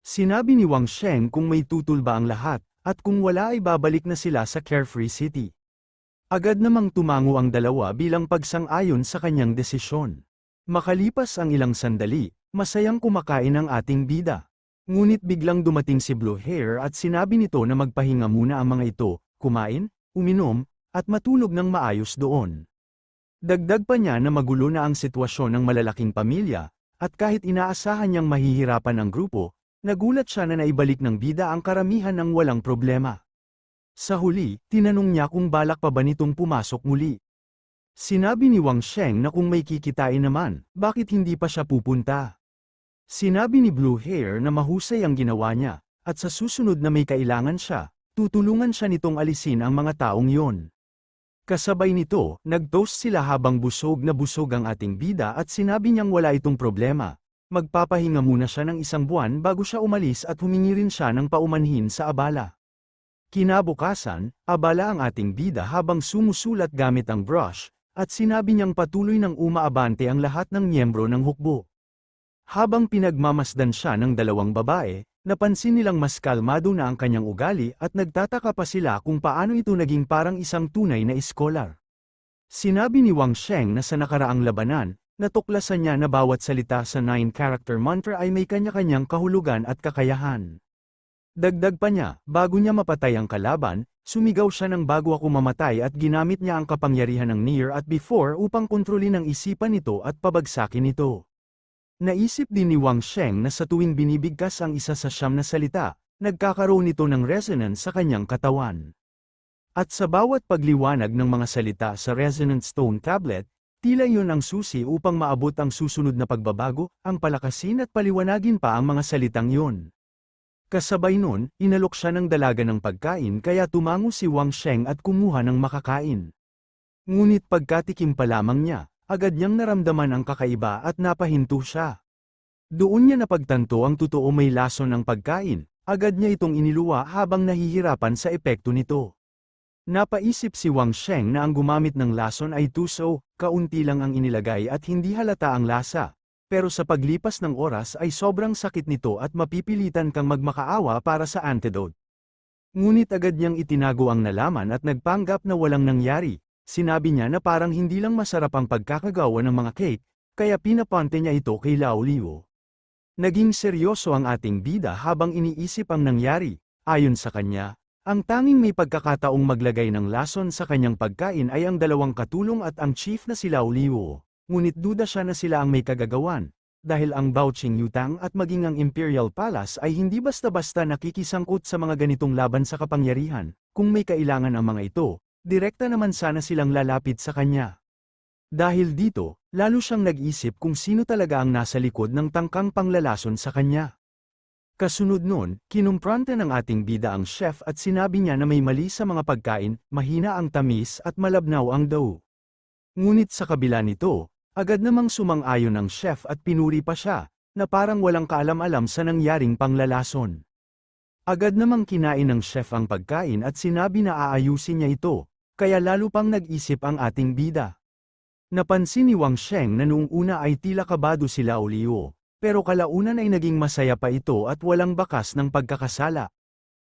Sinabi ni Wang Sheng kung may tutol ba ang lahat, at kung wala ay babalik na sila sa Carefree City. Agad namang tumango ang dalawa bilang pagsang-ayon sa kanyang desisyon. Makalipas ang ilang sandali, masayang kumakain ang ating bida. Ngunit biglang dumating si Blue Hair at sinabi nito na magpahinga muna ang mga ito, kumain, uminom, at matulog ng maayos doon. Dagdag pa niya na magulo na ang sitwasyon ng malalaking pamilya, at kahit inaasahan niyang mahihirapan ang grupo, nagulat siya na naibalik ng bida ang karamihan ng walang problema. Sa huli, tinanong niya kung balak pa ba nitong pumasok muli. Sinabi ni Wang Sheng na kung may kikitain naman, bakit hindi pa siya pupunta? Sinabi ni Blue Hair na mahusay ang ginawa niya, at sa susunod na may kailangan siya, tutulungan siya nitong alisin ang mga taong yon. Kasabay nito, nag-toast sila habang busog na busog ang ating bida at sinabi niyang wala itong problema. Magpapahinga muna siya ng 1 buwan bago siya umalis at humingi rin siya ng paumanhin sa abala. Kinabukasan, abala ang ating bida habang sumusulat gamit ang brush, at sinabi niyang patuloy ng umaabante ang lahat ng miyembro ng hukbo. Habang pinagmamasdan siya ng dalawang babae, napansin nilang mas kalmado na ang kanyang ugali at nagtataka pa sila kung paano ito naging parang isang tunay na iskolar. Sinabi ni Wang Sheng na sa nakaraang labanan, natuklasan niya na bawat salita sa 9-character mantra ay may kanya-kanyang kahulugan at kakayahan. Dagdag pa niya, bago niya mapatay ang kalaban, sumigaw siya ng bago ako mamatay at ginamit niya ang kapangyarihan ng near at before upang kontrolin ang isipan nito at pabagsakin ito. Naisip din ni Wang Sheng na sa tuwing binibigkas ang isa sa 9 na salita, nagkakaroon nito ng resonance sa kanyang katawan. At sa bawat pagliwanag ng mga salita sa Resonant Stone Tablet, tila iyon ang susi upang maabot ang susunod na pagbabago, ang palakasin at paliwanagin pa ang mga salitang iyon. Kasabay nun, inalok siya ng dalaga ng pagkain kaya tumango si Wang Sheng at kumuha ng makakain. Ngunit pagkatikim pa lamang niya, agad niyang naramdaman ang kakaiba at napahinto siya. Doon niya napagtanto ang totoo may lason ng pagkain, agad niya itong iniluwa habang nahihirapan sa epekto nito. Napaisip si Wang Sheng na ang gumamit ng lason ay tuso, kaunti lang ang inilagay at hindi halata ang lasa. Pero sa paglipas ng oras ay sobrang sakit nito at mapipilitan kang magmakaawa para sa antidote. Ngunit agad niyang itinago ang nalaman at nagpanggap na walang nangyari. Sinabi niya na parang hindi lang masarap ang pagkakagawa ng mga cake, kaya pinapante niya ito kay Lao Liu. Naging seryoso ang ating bida habang iniisip ang nangyari. Ayon sa kanya, ang tanging may pagkakataong maglagay ng lason sa kanyang pagkain ay ang dalawang katulong at ang chief na si Lao Liu. Ngunit duda siya na sila ang may kagagawan, dahil ang Baoqing Yutang at maging ang Imperial Palace ay hindi basta-basta nakikisangkot sa mga ganitong laban sa kapangyarihan. Kung may kailangan ang mga ito, direkta naman sana silang lalapit sa kanya. Dahil dito, lalo siyang nag-isip kung sino talaga ang nasa likod ng tangkang panglalason sa kanya. Kasunod nun, kinumpronta ng ating bida ang chef at sinabi niya na may mali sa mga pagkain, mahina ang tamis at malabnaw ang dough. Ngunit sa kabila nito, agad namang sumang-ayon ang chef at pinuri pa siya, na parang walang kaalam-alam sa nangyaring panglalason. Agad namang kinain ng chef ang pagkain at sinabi na aayusin niya ito, kaya lalo pang nag-isip ang ating bida. Napansin ni Wang Sheng na noong una ay tila kabado si Lao Liu, pero kalaunan ay naging masaya pa ito at walang bakas ng pagkakasala.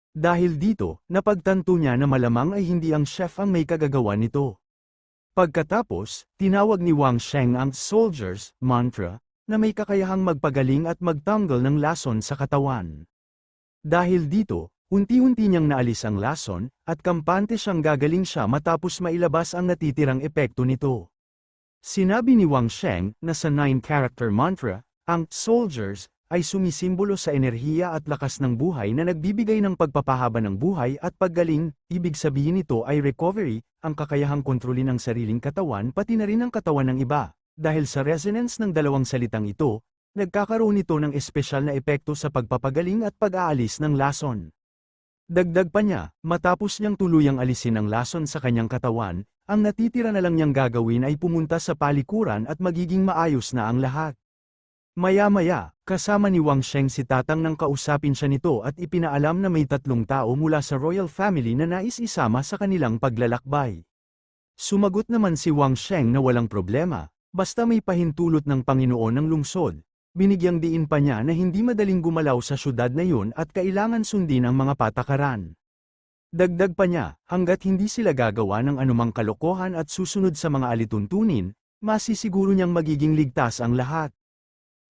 Dahil dito, napagtanto niya na malamang ay hindi ang chef ang may kagagawa nito. Pagkatapos, tinawag ni Wang Sheng ang soldiers mantra, na may kakayahang magpagaling at magtanggal ng lason sa katawan. Dahil dito, unti-unti niyang naalis ang lason, at kampante siyang gagaling siya matapos mailabas ang natitirang epekto nito. Sinabi ni Wang Sheng na sa 9-character mantra, ang soldiers ay sumisimbolo sa enerhiya at lakas ng buhay na nagbibigay ng pagpapahaba ng buhay at paggaling. Ibig sabihin nito ay recovery, ang kakayahang kontrolin ang sariling katawan pati na rin ang katawan ng iba. Dahil sa resonance ng dalawang salitang ito, nagkakaroon ito ng espesyal na epekto sa pagpapagaling at pag-aalis ng lason. Dagdag pa niya, matapos niyang tuluyang alisin ang lason sa kanyang katawan, ang natitira na lang niyang gagawin ay pumunta sa palikuran at magiging maayos na ang lahat. Maya-maya, kasama ni Wang Sheng si Tatang nang kausapin siya nito at ipinaalam na may 3 tao mula sa royal family na nais isama sa kanilang paglalakbay. Sumagot naman si Wang Sheng na walang problema, basta may pahintulot ng Panginoon ng lungsod. Binigyang diin pa niya na hindi madaling gumalaw sa syudad na yun at kailangan sundin ang mga patakaran. Dagdag pa niya, hanggat hindi sila gagawa ng anumang kalokohan at susunod sa mga alituntunin, masisiguro niyang magiging ligtas ang lahat.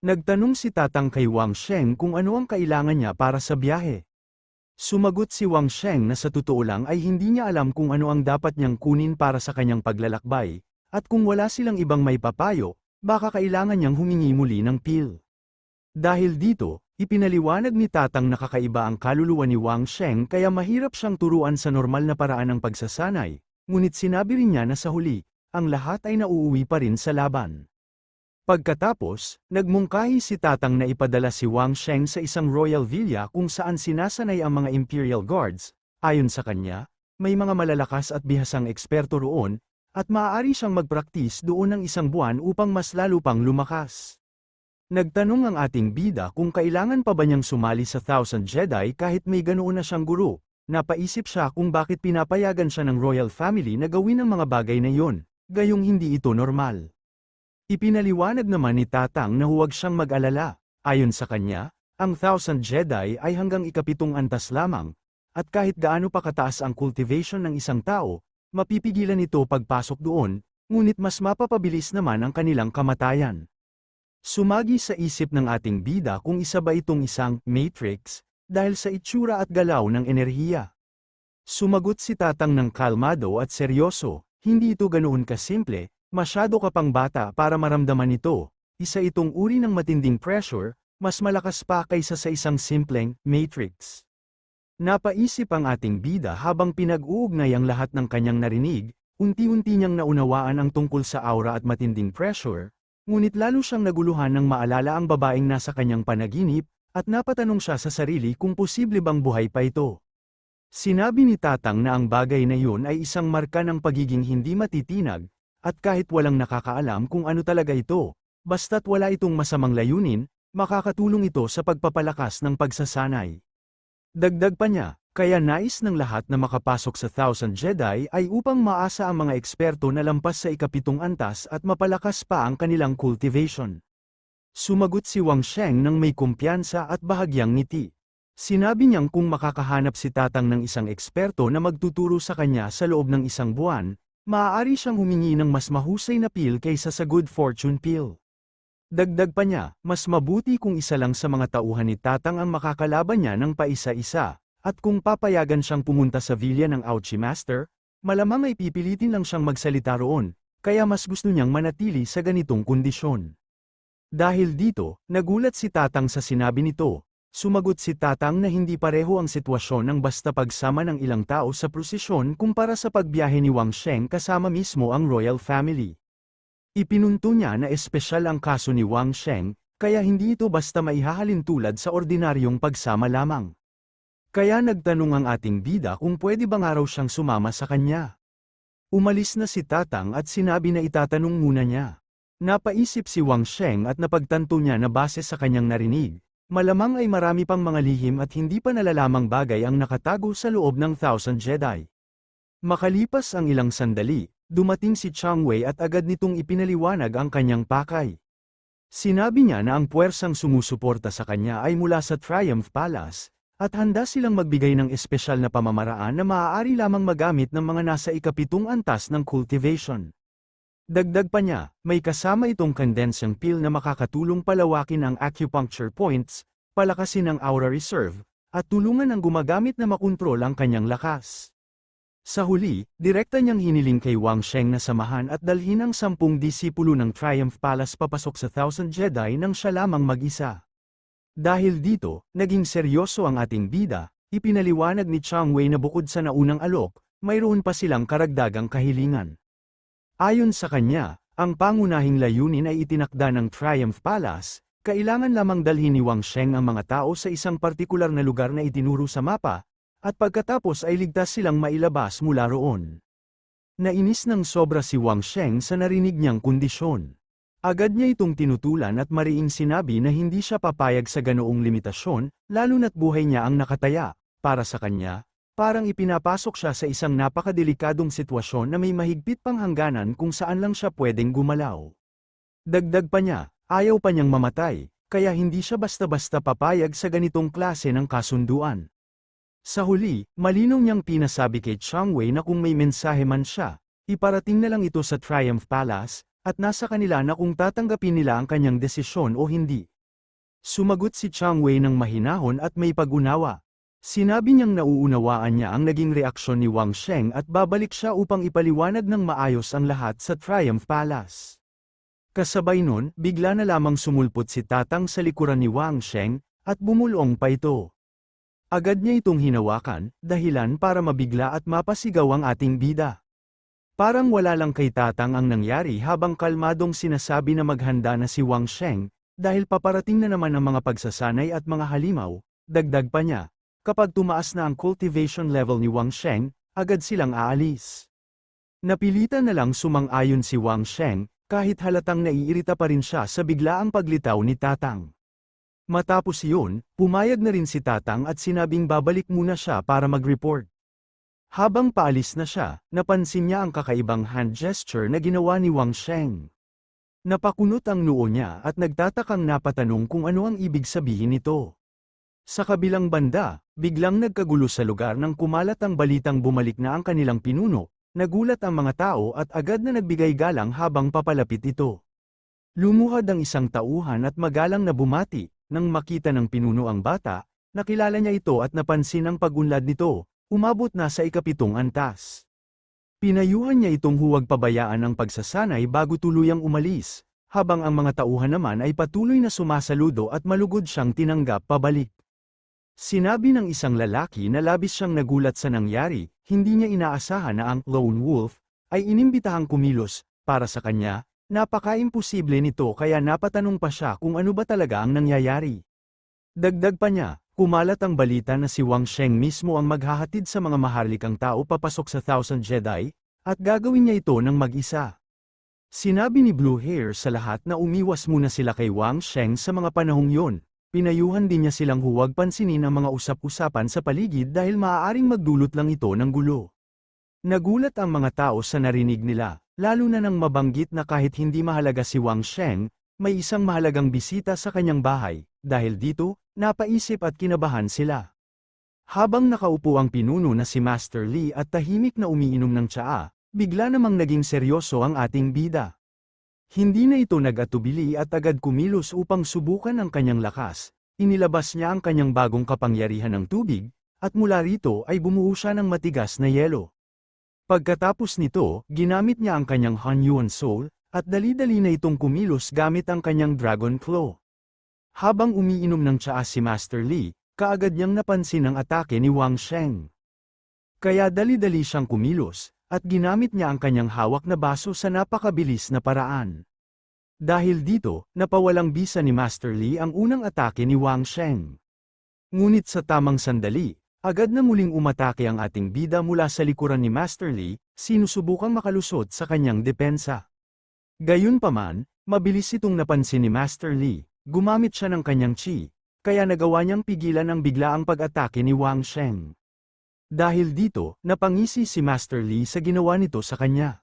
Nagtanong si Tatang kay Wang Sheng kung ano ang kailangan niya para sa biyahe. Sumagot si Wang Sheng na sa totoo lang ay hindi niya alam kung ano ang dapat niyang kunin para sa kanyang paglalakbay, at kung wala silang ibang may papayo, baka kailangan niyang humingi muli ng pil. Dahil dito, ipinaliwanag ni Tatang na kakaiba ang kaluluwa ni Wang Sheng kaya mahirap siyang turuan sa normal na paraan ng pagsasanay, ngunit sinabi rin niya na sa huli, ang lahat ay nauuwi pa rin sa laban. Pagkatapos, nagmungkahi si Tatang na ipadala si Wang Sheng sa isang royal villa kung saan sinasanay ang mga Imperial Guards. Ayon sa kanya, may mga malalakas at bihasang eksperto roon, at maaari siyang magpraktis doon ng isang buwan upang mas lalo pang lumakas. Nagtanong ang ating bida kung kailangan pa ba niyang sumali sa Thousand Jedi kahit may ganoon na siyang guro. Napaisip siya kung bakit pinapayagan siya ng royal family na gawin ang mga bagay na iyon, gayong hindi ito normal. Ipinaliwanag naman ni Tatang na huwag siyang mag-alala. Ayon sa kanya, ang Thousand Jedi ay hanggang ikapitong antas lamang, at kahit gaano pa kataas ang cultivation ng isang tao, mapipigilan ito pagpasok doon, ngunit mas mapapabilis naman ang kanilang kamatayan. Sumagi sa isip ng ating bida kung isa ba itong isang Matrix, dahil sa itsura at galaw ng enerhiya. Sumagot si Tatang ng kalmado at seryoso, hindi ito ganoon kasimple. Masyado ka pang bata para maramdaman ito, isa itong uri ng matinding pressure, mas malakas pa kaysa sa isang simpleng matrix. Napaisip ang ating bida habang pinag-uugnay ang lahat ng kanyang narinig, unti-unti niyang naunawaan ang tungkol sa aura at matinding pressure, ngunit lalo siyang naguluhan nang maalala ang babaeng nasa kanyang panaginip, at napatanong siya sa sarili kung posible bang buhay pa ito. Sinabi ni Tatang na ang bagay na yun ay isang marka ng pagiging hindi matitinag, at kahit walang nakakaalam kung ano talaga ito, basta't wala itong masamang layunin, makakatulong ito sa pagpapalakas ng pagsasanay. Dagdag pa niya, kaya nais ng lahat na makapasok sa Thousand Jedi ay upang maasa ang mga eksperto na lampas sa ikapitong antas at mapalakas pa ang kanilang cultivation. Sumagot si Wang Sheng nang may kumpiyansa at bahagyang ngiti. Sinabi niyang kung makakahanap si Tatang ng isang eksperto na magtuturo sa kanya sa loob ng isang buwan, maaari siyang humingi ng mas mahusay na pil kaysa sa good fortune pill. Dagdag pa niya, mas mabuti kung isa lang sa mga tauhan ni Tatang ang makakalaban niya ng paisa-isa, at kung papayagan siyang pumunta sa villa ng Ouchi Master, malamang ay pipilitin lang siyang magsalita roon, kaya mas gusto niyang manatili sa ganitong kondisyon. Dahil dito, nagulat si Tatang sa sinabi nito. Sumagot si Tatang na hindi pareho ang sitwasyon ng basta pagsama ng ilang tao sa prosesyon kumpara sa pagbiyahe ni Wang Sheng kasama mismo ang royal family. Ipinunto niya na espesyal ang kaso ni Wang Sheng, kaya hindi ito basta maihahalin tulad sa ordinaryong pagsama lamang. Kaya nagtanong ang ating bida kung pwede bang araw siyang sumama sa kanya. Umalis na si Tatang at sinabi na itatanong muna niya. Napaisip si Wang Sheng at napagtanto niya na base sa kanyang narinig, malamang ay marami pang mga lihim at hindi pa nalalamang bagay ang nakatago sa loob ng Thousand Jedi. Makalipas ang ilang sandali, dumating si Chang Wei at agad nitong ipinaliwanag ang kanyang pakay. Sinabi niya na ang puwersang sumusuporta sa kanya ay mula sa Triumph Palace, at handa silang magbigay ng espesyal na pamamaraan na maaari lamang magamit ng mga nasa ikapitong antas ng cultivation. Dagdag pa niya, may kasama itong condensing pill na makakatulong palawakin ang acupuncture points, palakasin ang aura reserve, at tulungan ang gumagamit na makontrol ang kanyang lakas. Sa huli, direkta niyang hiniling kay Wang Sheng na samahan at dalhin ang 10 disipulo ng Triumph Palace papasok sa Thousand Jedi nang siya lamang mag-isa. Dahil dito, naging seryoso ang ating bida, ipinaliwanag ni Chang Wei na bukod sa naunang alok, mayroon pa silang karagdagang kahilingan. Ayon sa kanya, ang pangunahing layunin ay itinakda ng Triumph Palace, kailangan lamang dalhin ni Wang Sheng ang mga tao sa isang partikular na lugar na itinuro sa mapa, at pagkatapos ay ligtas silang mailabas mula roon. Nainis ng sobra si Wang Sheng sa narinig niyang kondisyon. Agad niya itong tinutulan at mariing sinabi na hindi siya papayag sa ganoong limitasyon, lalo na't buhay niya ang nakataya. Para sa kanya, parang ipinapasok siya sa isang napakadelikadong sitwasyon na may mahigpit pang hangganan kung saan lang siya pwedeng gumalaw. Dagdag pa niya, ayaw pa niyang mamatay, kaya hindi siya basta-basta papayag sa ganitong klase ng kasunduan. Sa huli, malinaw niyang pinasabi kay Chang Wei na kung may mensahe man siya, iparating na lang ito sa Triumph Palace, at nasa kanila na kung tatanggapin nila ang kanyang desisyon o hindi. Sumagot si Chang Wei ng mahinahon at may pag-unawa. Sinabi niyang nauunawaan niya ang naging reaksyon ni Wang Sheng at babalik siya upang ipaliwanag ng maayos ang lahat sa Triumph Palace. Kasabay nun, bigla na lamang sumulpot si Tatang sa likuran ni Wang Sheng, at bumulong pa ito. Agad niya itong hinawakan, dahilan para mabigla at mapasigaw ang ating bida. Parang wala lang kay Tatang ang nangyari habang kalmadong sinasabi na maghanda na si Wang Sheng, dahil paparating na naman ang mga pagsasanay at mga halimaw, dagdag pa niya. Kapag tumaas na ang cultivation level ni Wang Sheng, agad silang aalis. Napilitan na lang sumang-ayon si Wang Sheng, kahit halatang naiirita pa rin siya sa biglaang paglitaw ni Tatang. Matapos iyon, pumayag na rin si Tatang at sinabing babalik muna siya para mag-report. Habang paalis na siya, napansin niya ang kakaibang hand gesture na ginawa ni Wang Sheng. Napakunot ang noo niya at nagtatakang napatanong kung ano ang ibig sabihin nito. Sa kabilang banda, biglang nagkagulo sa lugar nang kumalat ang balitang bumalik na ang kanilang pinuno, nagulat ang mga tao at agad na nagbigay galang habang papalapit ito. Lumuhad ang isang tauhan at magalang na bumati. Nang makita ng pinuno ang bata, nakilala niya ito at napansin ang pag-unlad nito, umabot na sa ika-7 antas. Pinayuhan niya itong huwag pabayaan ang pagsasanay bago tuluyang umalis, habang ang mga tauhan naman ay patuloy na sumasaludo at malugod siyang tinanggap pabalik. Sinabi ng isang lalaki na labis siyang nagulat sa nangyari, hindi niya inaasahan na ang Lone Wolf ay inimbitahang kumilos. Para sa kanya, napaka-imposible nito kaya napatanong pa siya kung ano ba talaga ang nangyayari. Dagdag pa niya, kumalat ang balita na si Wang Sheng mismo ang maghahatid sa mga maharlikang tao papasok sa Thousand Jedi, at gagawin niya ito ng mag-isa. Sinabi ni Blue Hair sa lahat na umiwas muna sila kay Wang Sheng sa mga panahong yon. Pinayuhan din niya silang huwag pansinin ang mga usap-usapan sa paligid dahil maaaring magdulot lang ito ng gulo. Nagulat ang mga tao sa narinig nila, lalo na nang mabanggit na kahit hindi mahalaga si Wang Sheng, may isang mahalagang bisita sa kanyang bahay, dahil dito, napaisip at kinabahan sila. Habang nakaupo ang pinuno na si Master Li at tahimik na umiinom ng tsaa, bigla namang naging seryoso ang ating bida. Hindi na ito nag-atubili at agad kumilos upang subukan ang kanyang lakas, inilabas niya ang kanyang bagong kapangyarihan ng tubig, at mula rito ay bumuo siya ng matigas na yelo. Pagkatapos nito, ginamit niya ang kanyang Hanyuan Soul, at dali-dali na itong kumilos gamit ang kanyang Dragon Claw. Habang umiinom ng tsaa si Master Li, kaagad niyang napansin ang atake ni Wang Sheng. Kaya dali-dali siyang kumilos, at ginamit niya ang kanyang hawak na baso sa napakabilis na paraan. Dahil dito, napawalang bisa ni Master Li ang unang atake ni Wang Sheng. Ngunit sa tamang sandali, agad na muling umatake ang ating bida mula sa likuran ni Master Li, sinusubukang makalusot sa kanyang depensa. Gayunpaman, mabilis itong napansin ni Master Li, gumamit siya ng kanyang chi, kaya nagawa niyang pigilan ang biglaang pag-atake ni Wang Sheng. Dahil dito, napangisi si Master Li sa ginawa nito sa kanya.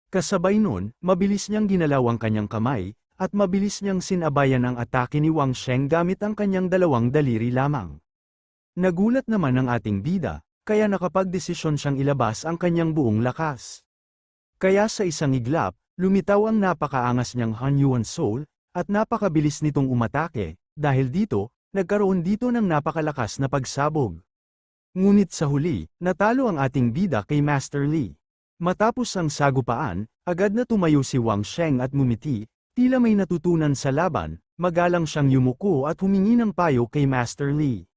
Kasabay nun, mabilis niyang ginalaw ang kanyang kamay, at mabilis niyang sinabayan ang atake ni Wang Sheng gamit ang kanyang dalawang daliri lamang. Nagulat naman ang ating bida, kaya nakapagdesisyon siyang ilabas ang kanyang buong lakas. Kaya sa isang iglap, lumitaw ang napakaangas niyang Hanyuan Soul, at napakabilis nitong umatake, dahil dito, nagkaroon dito ng napakalakas na pagsabog. Ngunit sa huli, natalo ang ating bida kay Master Li. Matapos ang sagupaan, agad na tumayo si Wang Sheng at ngumiti, tila may natutunan sa laban, magalang siyang yumuko at humingi ng payo kay Master Li.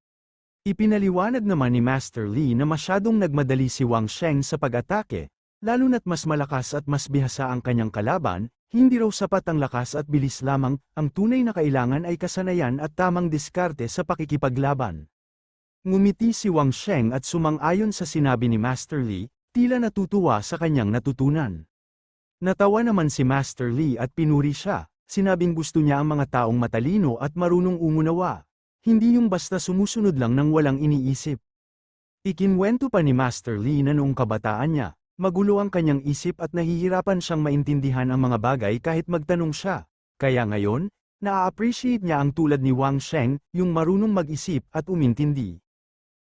Ipinaliwanag naman ni Master Li na masyadong nagmadali si Wang Sheng sa pag-atake, lalo na't mas malakas at mas bihasa ang kanyang kalaban, hindi raw sapat ang lakas at bilis lamang, ang tunay na kailangan ay kasanayan at tamang diskarte sa pakikipaglaban. Ngumiti si Wang Sheng at sumang-ayon sa sinabi ni Master Li, tila natutuwa sa kanyang natutunan. Natawa naman si Master Li at pinuri siya, sinabing gusto niya ang mga taong matalino at marunong umunawa, hindi yung basta sumusunod lang ng walang iniisip. Ikinwento pa ni Master Li na noong kabataan niya, magulo ang kanyang isip at nahihirapan siyang maintindihan ang mga bagay kahit magtanong siya, kaya ngayon, Na-appreciate niya ang tulad ni Wang Sheng, yung marunong mag-isip at umintindi.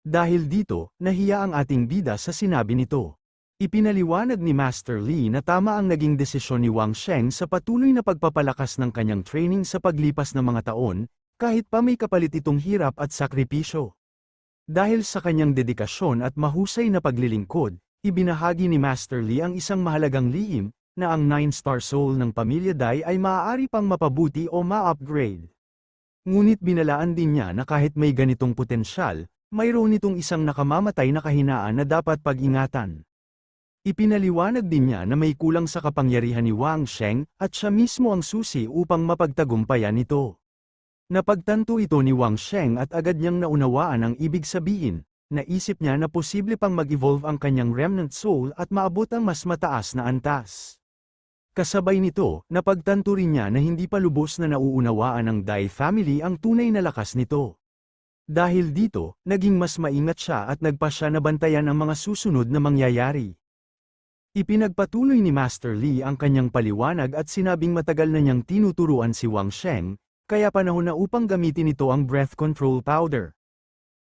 Dahil dito, nahiya ang ating bida sa sinabi nito. Ipinaliwanag ni Master Li na tama ang naging desisyon ni Wang Sheng sa patuloy na pagpapalakas ng kanyang training sa paglipas ng mga taon, kahit pa may kapalit itong hirap at sakripisyo. Dahil sa kanyang dedikasyon at mahusay na paglilingkod, ibinahagi ni Master Li ang isang mahalagang lihim, na ang 9-star soul ng pamilya Dai ay maaari pang mapabuti o ma-upgrade. Ngunit binalaan din niya na kahit may ganitong potensyal, mayroon itong isang nakamamatay na kahinaan na dapat pag-ingatan. Ipinaliwanag din niya na may kulang sa kapangyarihan ni Wang Sheng at siya mismo ang susi upang mapagtagumpayan ito. Napagtanto ito ni Wang Sheng at agad niyang naunawaan ang ibig sabihin. Naisip niya na posible pang mag-evolve ang kanyang remnant soul at maabot ang mas mataas na antas. Kasabay nito, napagtanto rin niya na hindi pa lubos na nauunawaan ng Dai family ang tunay na lakas nito. Dahil dito, naging mas maingat siya at nagpa siya na bantayan ang mga susunod na mangyayari. Ipinagpatuloy ni Master Li ang kanyang paliwanag at sinabing matagal na niyang tinuturuan si Wang Sheng, kaya panahon na upang gamitin ito ang breath control powder.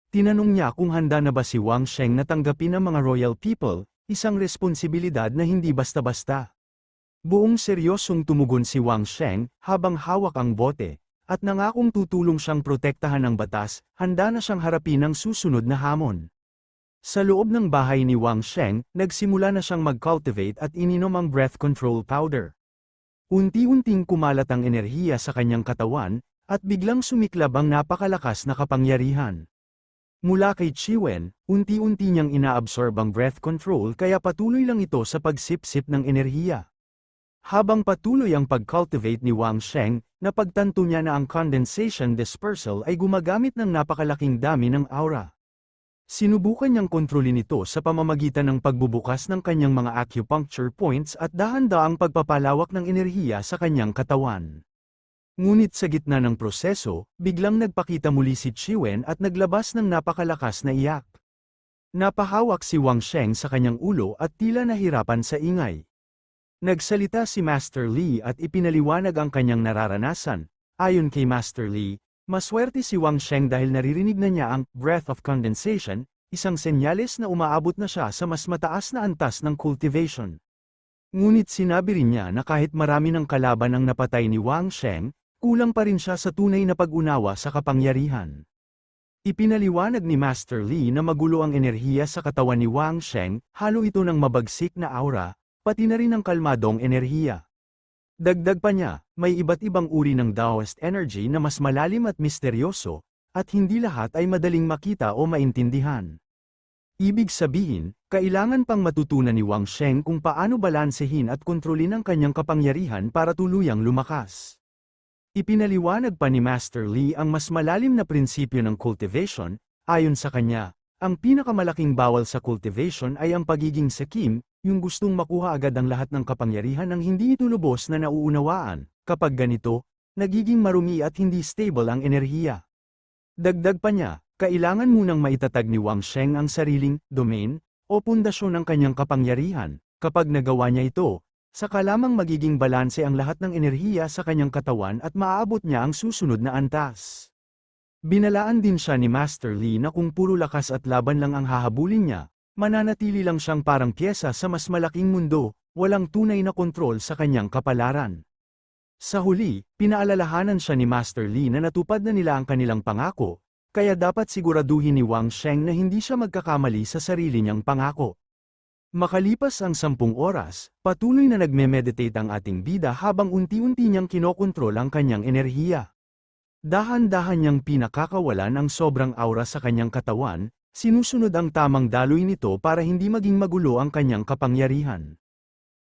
Tinanong niya kung handa na ba si Wang Sheng na tanggapin ang mga royal people, isang responsibilidad na hindi basta-basta. Buong seryosong tumugon si Wang Sheng habang hawak ang bote. At nangakong tutulong siyang protektahan ng batas, handa na siyang harapin ang susunod na hamon. Sa loob ng bahay ni Wang Sheng, nagsimula na siyang mag-cultivate at ininom ang breath control powder. Unti-unting kumalat ang enerhiya sa kanyang katawan, at biglang sumiklab ang napakalakas na kapangyarihan. Mula kay Chiwen, unti-unti niyang inaabsorb ang breath control kaya patuloy lang ito sa pagsipsip ng enerhiya. Habang patuloy ang pag-cultivate ni Wang Sheng, napagtanto niya na ang condensation dispersal ay gumagamit ng napakalaking dami ng aura. Sinubukan niyang kontrolin ito sa pamamagitan ng pagbubukas ng kanyang mga acupuncture points at dahan-daang pagpapalawak ng enerhiya sa kanyang katawan. Ngunit sa gitna ng proseso, biglang nagpakita muli si Chiwen at naglabas ng napakalakas na iyak. Napahawak si Wang Sheng sa kanyang ulo at tila nahirapan sa ingay. Nagsalita si Master Li at ipinaliwanag ang kanyang nararanasan. Ayon kay Master Li, maswerte si Wang Sheng dahil naririnig na niya ang breath of condensation, isang senyales na umaabot na siya sa mas mataas na antas ng cultivation. Ngunit sinabi rin niya na kahit marami ng kalaban ang napatay ni Wang Sheng, kulang pa rin siya sa tunay na pag-unawa sa kapangyarihan. Ipinaliwanag ni Master Li na magulo ang enerhiya sa katawan ni Wang Sheng, halo ito ng mabagsik na aura, pati na rin ang kalmadong enerhiya. Dagdag pa niya, may iba't ibang uri ng Taoist energy na mas malalim at misteryoso, at hindi lahat ay madaling makita o maintindihan. Ibig sabihin, kailangan pang matutunan ni Wang Sheng kung paano balansehin at kontrolin ang kanyang kapangyarihan para tuluyang lumakas. Ipinaliwanag pa ni Master Li ang mas malalim na prinsipyo ng cultivation. Ayon sa kanya, ang pinakamalaking bawal sa cultivation ay ang pagiging sakim, yung gustong makuha agad ang lahat ng kapangyarihan nang hindi ito lubos na nauunawaan. Kapag ganito, nagiging marumi at hindi stable ang enerhiya. Dagdag pa niya, kailangan munang maitatag ni Wang Sheng ang sariling domain o pundasyon ng kanyang kapangyarihan. Kapag nagawa niya ito, saka lamang magiging balanse ang lahat ng enerhiya sa kanyang katawan at maaabot niya ang susunod na antas. Binalaan din siya ni Master Li na kung puro lakas at laban lang ang hahabulin niya, mananatili lang siyang parang pyesa sa mas malaking mundo, walang tunay na kontrol sa kanyang kapalaran. Sa huli, pinaalalahanan siya ni Master Li na natupad na nila ang kanilang pangako, kaya dapat siguraduhin ni Wang Sheng na hindi siya magkakamali sa sarili niyang pangako. Makalipas ang 10 oras, patuloy na nagme-meditate ang ating bida habang unti-unti niyang kinokontrol ang kanyang enerhiya. Dahan-dahan niyang pinakakawalan ang sobrang aura sa kanyang katawan, sinusunod ang tamang daloy nito para hindi maging magulo ang kanyang kapangyarihan.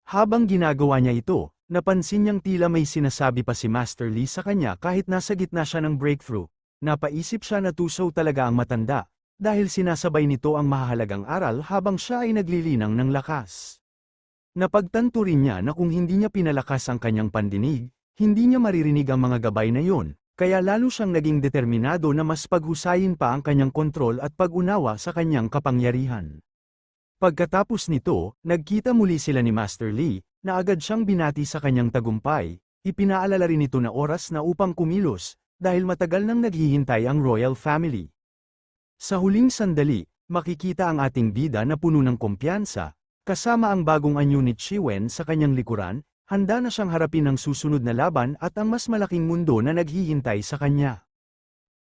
Habang ginagawa niya ito, napansin niyang tila may sinasabi pa si Master Li sa kanya kahit nasa gitna siya ng breakthrough. Napaisip siya na tusaw talaga ang matanda, dahil sinasabay nito ang mahahalagang aral habang siya ay naglilinang ng lakas. Napagtanto rin niya na kung hindi niya pinalakas ang kanyang pandinig, hindi niya maririnig ang mga gabay na yon. Kaya lalo siyang naging determinado na mas paghusayin pa ang kanyang kontrol at pag-unawa sa kanyang kapangyarihan. Pagkatapos nito, nagkita muli sila ni Master Li, na agad siyang binati sa kanyang tagumpay. Ipinaalala rin ito na oras na upang kumilos, dahil matagal nang naghihintay ang royal family. Sa huling sandali, makikita ang ating bida na puno ng kumpiyansa, kasama ang bagong anyo ni Chiwen sa kanyang likuran, handa na siyang harapin ang susunod na laban at ang mas malaking mundo na naghihintay sa kanya.